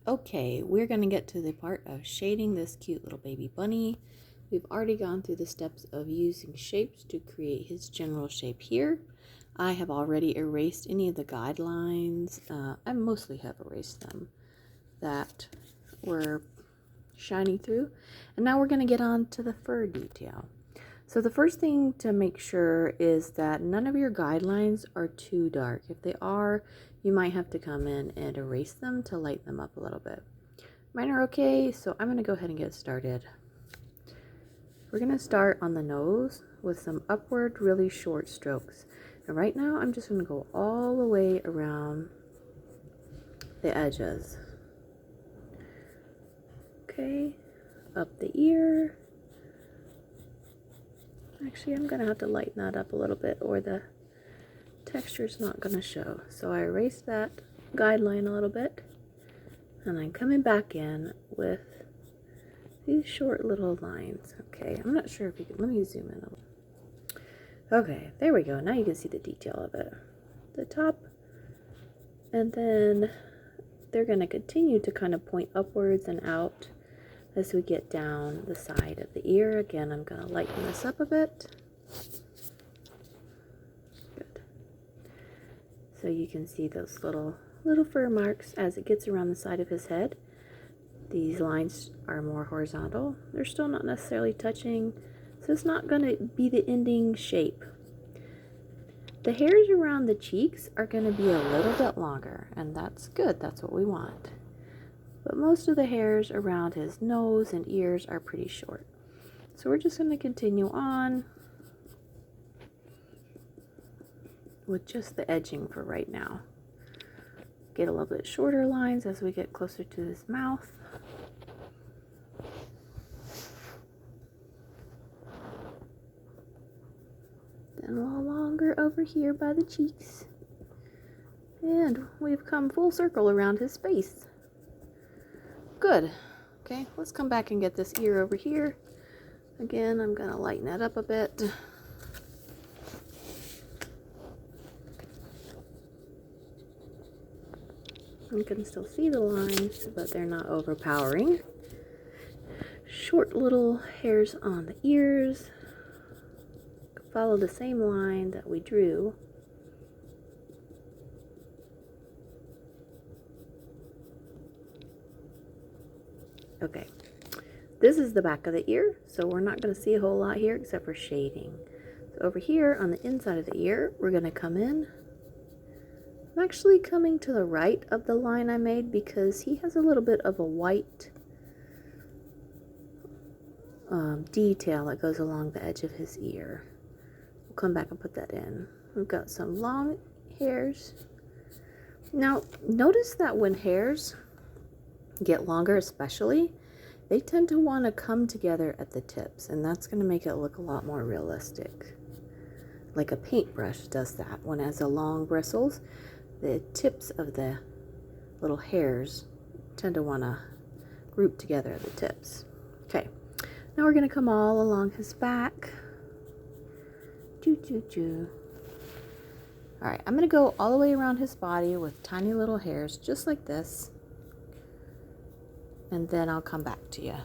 Okay, we're going to get to the part of shading this cute little baby bunny. We've already gone through the steps of using shapes to create his general shape here. I have already erased any of the guidelines. I mostly have erased them that were shining through. And now we're going to get on to the fur detail. So the first thing to make sure is that none of your guidelines are too dark. If they are, you might have to come in and erase them to lighten them up a little bit. Mine are okay, so I'm going to go ahead and get started. We're going to start on the nose with some upward, really short strokes. And right now, I'm just going to go all the way around the edges. Okay, up the ear. Actually, I'm going to have to lighten that up a little bit or the texture's not going to show. So I erased that guideline a little bit. And I'm coming back in with these short little lines. Okay, I'm not sure if you can, let me zoom in a little. Okay, there we go. Now you can see the detail of it. The top, and then they're going to continue to kind of point upwards and out as we get down the side of the ear. Again, I'm going to lighten this up a bit. Good. So you can see those little fur marks as it gets around the side of his head. These lines are more horizontal. They're still not necessarily touching, so it's not going to be the ending shape. The hairs around the cheeks are going to be a little bit longer, and that's good. That's what we want. But most of the hairs around his nose and ears are pretty short. So we're just going to continue on with just the edging for right now. Get a little bit shorter lines as we get closer to his mouth. Then a little longer over here by the cheeks. And we've come full circle around his face. Good. Okay, let's come back and get this ear over here. Again, I'm going to lighten that up a bit. You can still see the lines, but they're not overpowering. Short little hairs on the ears. Follow the same line that we drew. Okay, this is the back of the ear, so we're not going to see a whole lot here except for shading. So over here on the inside of the ear, we're going to come in. I'm actually coming to the right of the line I made because he has a little bit of a white detail that goes along the edge of his ear. We'll come back and put that in. We've got some long hairs. Now, notice that when hairs get longer especially, they tend to want to come together at the tips, and that's going to make it look a lot more realistic. Like a paintbrush does that. When it has the long bristles, the tips of the little hairs tend to want to group together at the tips. Okay, now we're going to come all along his back. Alright, I'm going to go all the way around his body with tiny little hairs just like this. And then I'll come back to you.